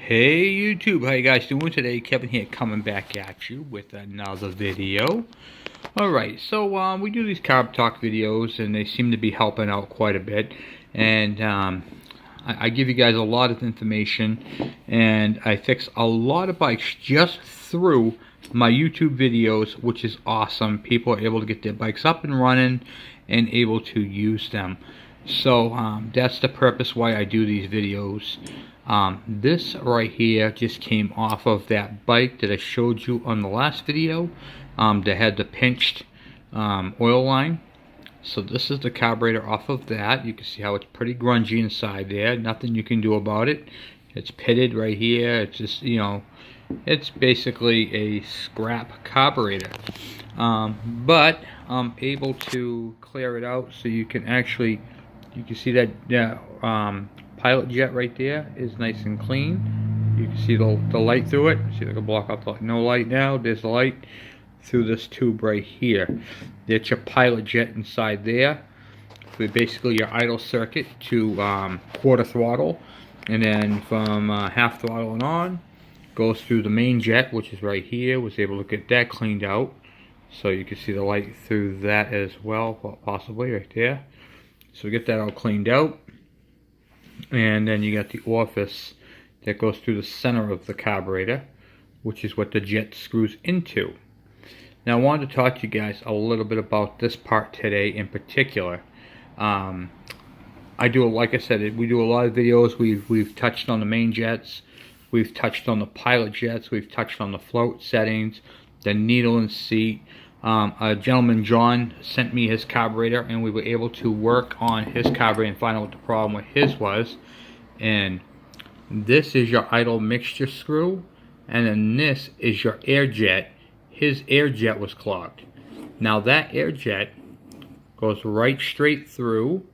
Hey YouTube, how you guys doing today? Kevin here, coming back at you with another video. Alright, so we do these carb talk videos and they seem to be helping out quite a bit. And I give you guys a lot of information, and I fix a lot of bikes just through my YouTube videos, which is awesome. People are able to get their bikes up and running and able to use them. So that's the purpose why I do these videos. This right here just came off of that bike that I showed you on the last video that had the pinched oil line. So this is the carburetor off of that. You can see how it's pretty grungy inside there. Nothing you can do about it. It's pitted right here. It's just, you know, it's basically a scrap carburetor. But I'm able to clear it out so you can actually, you can see that pilot jet right there is nice and clean. You can see the light through it. See if I can block out the light. No light now. There's the light through this tube right here. That's your pilot jet inside there. So basically your idle circuit to quarter throttle, and then from half throttle and on goes through the main jet, which is right here. Was able to get that cleaned out, so you can see the light through that as well, possibly right there. So we get that all cleaned out. And then you got the orifice that goes through the center of the carburetor, which is what the jet screws into. Now I wanted to talk to you guys a little bit about this part today in particular. I do, like I said, we do a lot of videos. We've touched on the main jets, we've touched on the pilot jets, we've touched on the float settings, the needle and seat. A gentleman, John, sent me his carburetor, and we were able to work on his carburetor and find out what the problem with his was. And this is your idle mixture screw, and then this is your air jet. His air jet was clogged. Now that air jet goes right straight through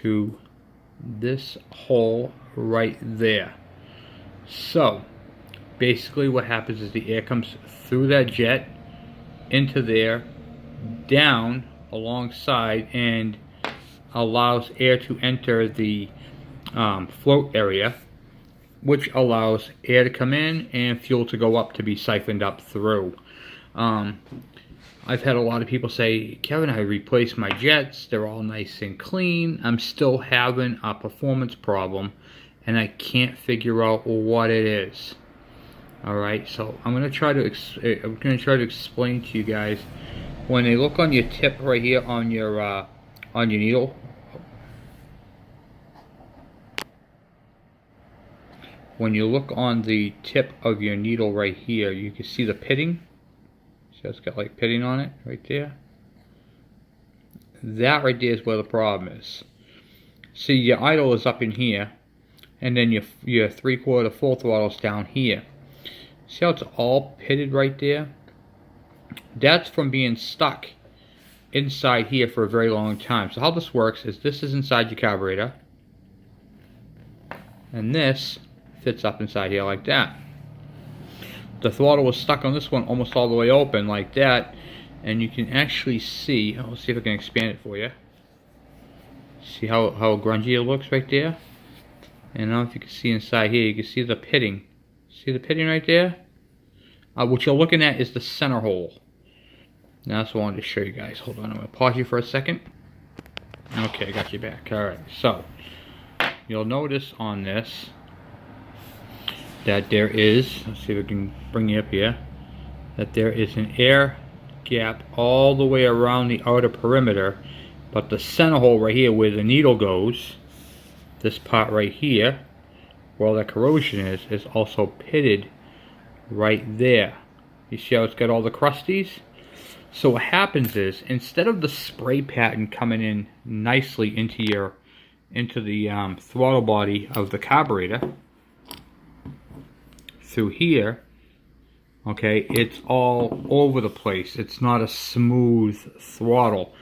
to this hole right there. So basically what happens is the air comes through that jet into there, down alongside, and allows air to enter the float area, which allows air to come in and fuel to go up to be siphoned up through. I've had a lot of people say, Kevin, I replaced my jets, they're all nice and clean, I'm still having a performance problem and I can't figure out what it is. Alright, so I'm going to try to explain to you guys. When they look on your tip right here on your needle, when you look on the tip of your needle right here, you can see the pitting. See how it's got like pitting on it right there? That right there is where the problem is. See, your idle is up in here, and then your 3/4 full throttle is down here. See how it's all pitted right there? That's from being stuck inside here for a very long time. So how this works is this is inside your carburetor, and this fits up inside here like that. The throttle was stuck on this one almost all the way open like that, and you can actually see, let's see if I can expand it for you. See how grungy it looks right there? And now if you can see inside here, you can see the pitting. See the pitting right there? What you're looking at is the center hole. Now that's what I wanted to show you guys. Hold on, I'm going to pause you for a second. Okay, I got you back. Alright, so you'll notice on this that there is, let's see if I can bring you up here, that there is an air gap all the way around the outer perimeter, but the center hole right here where the needle goes, this part right here, where all that corrosion is also pitted right there. You see how it's got all the crusties? So what happens is, instead of the spray pattern coming in nicely into the throttle body of the carburetor through here, okay, it's all over the place. It's not a smooth throttle,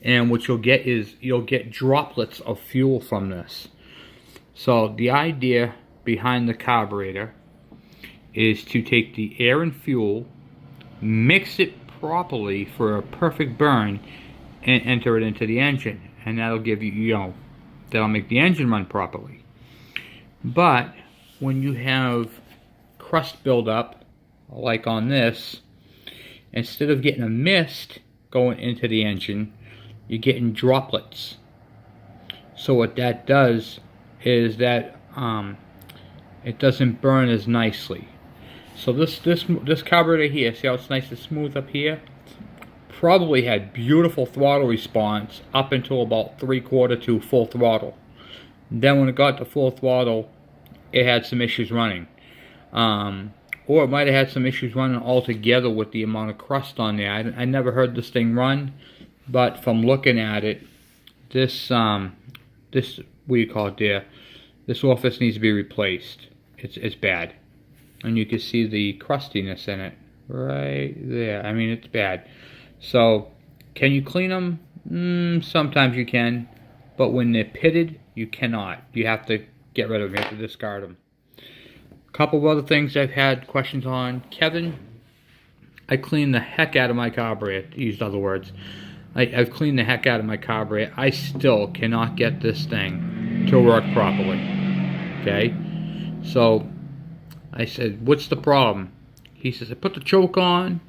and what you'll get is you'll get droplets of fuel from this. So the idea behind the carburetor is to take the air and fuel, mix it properly for a perfect burn, and enter it into the engine, and that'll give you, that'll make the engine run properly. But when you have crust buildup, like on this, instead of getting a mist going into the engine, you're getting droplets. So what that does is that it doesn't burn as nicely. So this carburetor here, see how it's nice and smooth up here? Probably had beautiful throttle response up until about 3/4 to full throttle. Then when it got to full throttle, it had some issues running. Or it might have had some issues running altogether with the amount of crust on there. I never heard this thing run, but from looking at it, this what do you call it there? This orifice needs to be replaced. It's bad. And you can see the crustiness in it right there. I mean, it's bad. So, can you clean them? Sometimes you can, but when they're pitted, you cannot. You have to get rid of them. You have to discard them. A couple of other things I've had questions on. Kevin, I cleaned the heck out of my carburetor. He used other words. I've cleaned the heck out of my carburetor. I still cannot get this thing to work properly. Okay? So, I said, what's the problem? He says, I put the choke on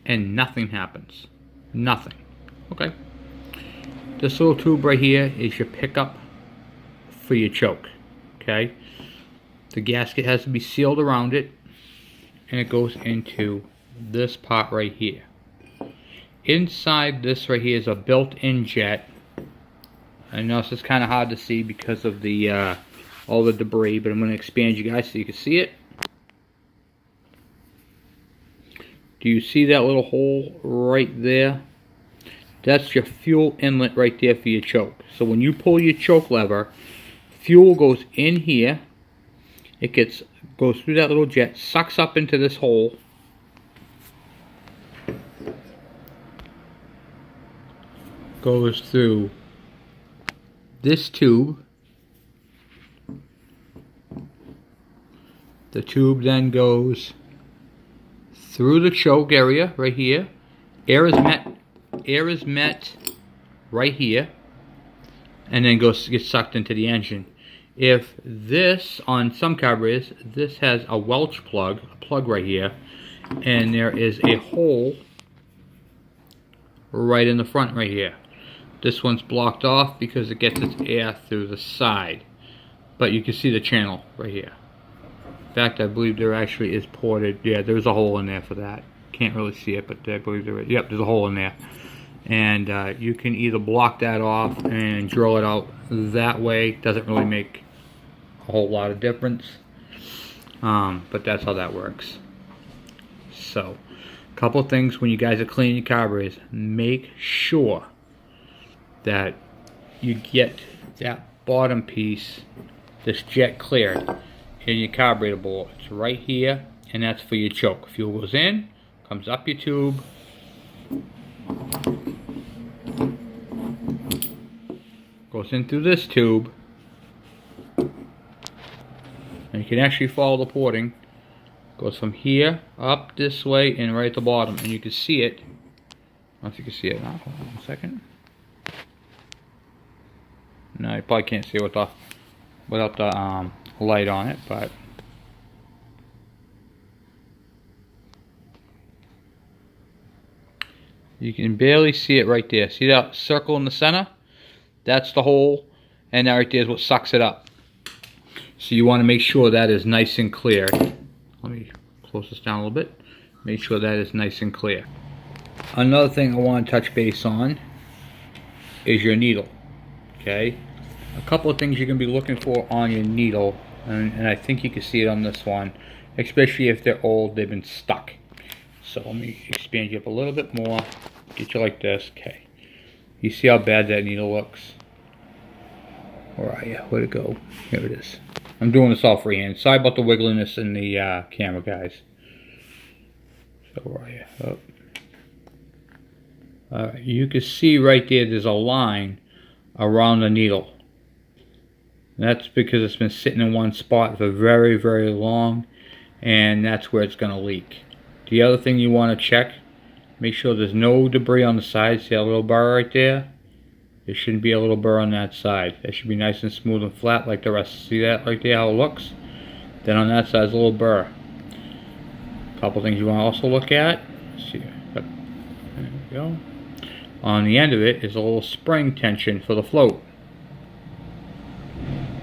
and nothing happens. Nothing. Okay. This little tube right here is your pickup for your choke. Okay. The gasket has to be sealed around it, and it goes into this part right here. Inside this right here is a built-in jet. I know this is kind of hard to see because of the all the debris, but I'm going to expand you guys so you can see it. Do you see that little hole right there? That's your fuel inlet right there for your choke. So when you pull your choke lever, fuel goes in here. It goes through that little jet, sucks up into this hole. Goes through this tube. The tube then goes through the choke area right here. Air is met right here, and then gets sucked into the engine. If this, on some carburetors, this has a Welch plug, a plug right here, and there is a hole right in the front right here. This one's blocked off because it gets its air through the side, but you can see the channel right here. In fact, I believe there actually is ported. Yeah, there's a hole in there for that. Can't really see it, but I believe there is. Yep, there's a hole in there. And you can either block that off and drill it out that way. Doesn't really make a whole lot of difference. But that's how that works. So, a couple of things when you guys are cleaning your carburetors. Make sure that you get that bottom piece, this jet cleared, in your carburetor bowl. It's right here, and that's for your choke. Fuel goes in, comes up your tube, goes in through this tube, and you can actually follow the porting. Goes from here up this way and right at the bottom, and you can see it. I don't know if you can see it now. Hold on a second. No, you probably can't see it without the light on it, but you can barely see it right there. See that circle in the center? That's the hole, and that right there is what sucks it up. So you want to make sure that is nice and clear. Let me close this down a little bit. Make sure that is nice and clear. Another thing I want to touch base on is your needle. Okay? A couple of things you're going to be looking for on your needle, and I think you can see it on this one, especially if they're old, they've been stuck. So let me expand you up a little bit more, get you like this. Okay, you see how bad that needle looks? Where are you? Where'd it go? Here it is. I'm doing this all freehand. Sorry about the wiggliness in the camera, guys. So where are you? Oh. You can see right there's a line around the needle. That's because it's been sitting in one spot for very, very long, and that's where it's going to leak. The other thing you want to check, make sure there's no debris on the side. See that little bar right there? There shouldn't be a little burr on that side. That should be nice and smooth and flat like the rest. See that right there, how it looks? Then on that side is a little burr. A couple things you want to also look at. Let's see. There we go. On the end of it is a little spring tension for the float.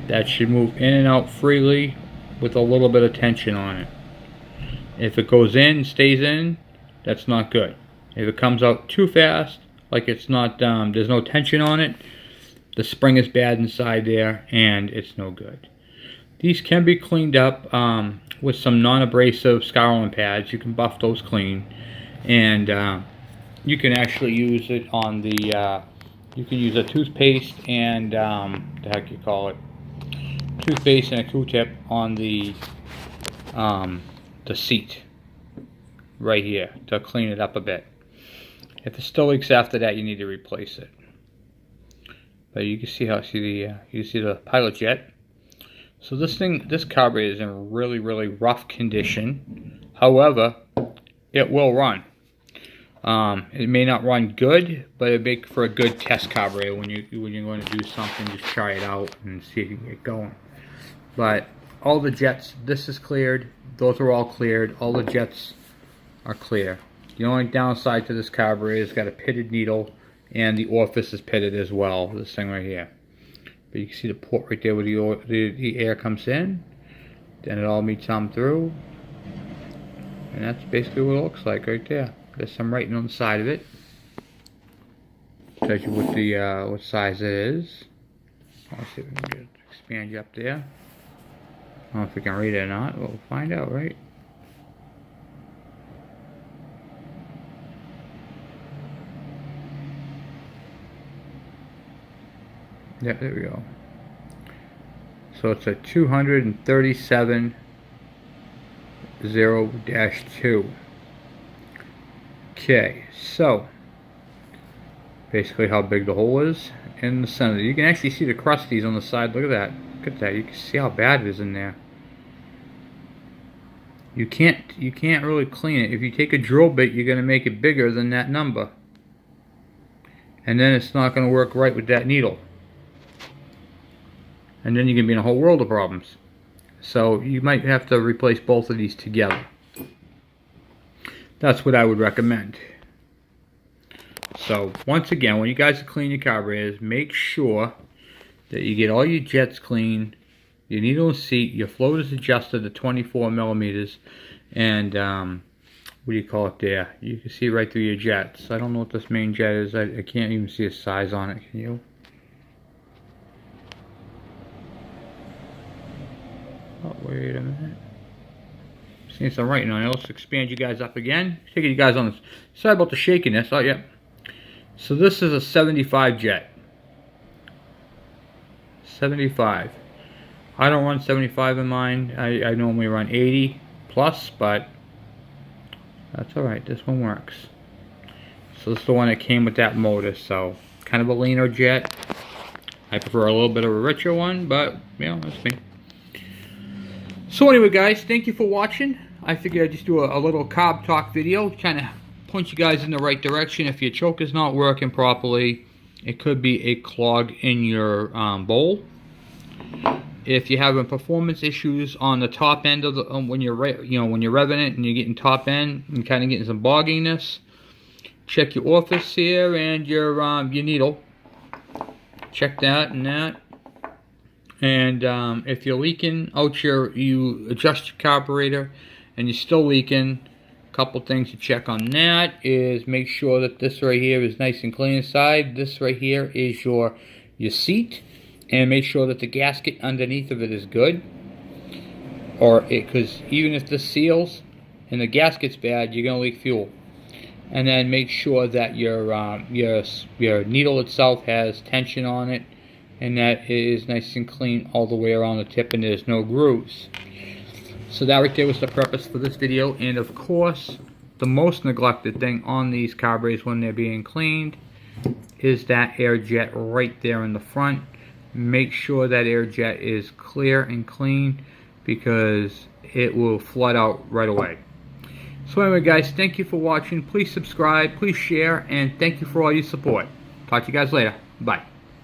That should move in and out freely with a little bit of tension on it. If it goes in, stays in, that's not good. If it comes out too fast, like it's not, there's no tension on it, the spring is bad inside there and it's no good. These can be cleaned up with some non-abrasive scouring pads. You can buff those clean, and you can actually use it on the, you can use a toothpaste and, the heck you call it, toothpaste and a Q-tip on the seat right here to clean it up a bit. If it still leaks after that, you need to replace it. But you can see how you see the pilot jet. So this carburetor is in really rough condition. However, it will run. It may not run good, but it make for a good test carburetor when you're going to do something. Just try it out and see if you can get going. But all the jets, this is cleared. Those are all cleared. All the jets are clear. The only downside to this carburetor is it's got a pitted needle, and the orifice is pitted as well. This thing right here. But you can see the port right there where the air comes in. Then it all meets on through. And that's basically what it looks like right there. There's some writing on the side of it. Tells you what size it is. Let's see if we can expand you up there. I don't know if we can read it or not. We'll find out, right? Yep, there we go. So it's a 237 0-2. Okay, so basically how big the hole is in the center. You can actually see the crusties on the side. Look at that. Look at that. You can see how bad it is in there. You can't really clean it. If you take a drill bit, you're going to make it bigger than that number. And then it's not going to work right with that needle. And then you're going to be in a whole world of problems. So you might have to replace both of these together. That's what I would recommend. So once again, when you guys clean your carburetors, make sure that you get all your jets clean, your needle and seat, your float is adjusted to 24 millimeters, and what do you call it there? You can see right through your jets. I don't know what this main jet is. I can't even see a size on it. Can you? Oh, wait a minute. Seeing some writing on it. Let's expand you guys up again. Taking you guys on this. Sorry about the shakiness. Oh, yeah. So this is a 75 jet. 75. I don't run 75 in mine. I normally run 80 plus, but that's alright. This one works. So this is the one that came with that motor. So kind of a leaner jet. I prefer a little bit of a richer one, but you know, that's me. So anyway guys, thank you for watching. I figured I'd just do a little carb talk video, trying to point you guys in the right direction. If your choker's not working properly, it could be a clog in your bowl. If you're having performance issues on the top end of the when you're revving it and you're getting top end and kind of getting some bogginess, check your orifice here and your needle. Check that and that. And if you're leaking out you adjust your carburetor and you're still leaking, a couple things to check on that is make sure that this right here is nice and clean inside. This right here is your seat, and make sure that the gasket underneath of it is good. Because even if this seals and the gasket's bad, you're gonna leak fuel. And then make sure that your needle itself has tension on it, and that it is nice and clean all the way around the tip and there's no grooves. So that right there was the purpose for this video. And of course, the most neglected thing on these carburetors when they're being cleaned is that air jet right there in the front. Make sure that air jet is clear and clean, because it will flood out right away. So anyway guys, thank you for watching. Please subscribe, please share, and thank you for all your support. Talk to you guys later. Bye.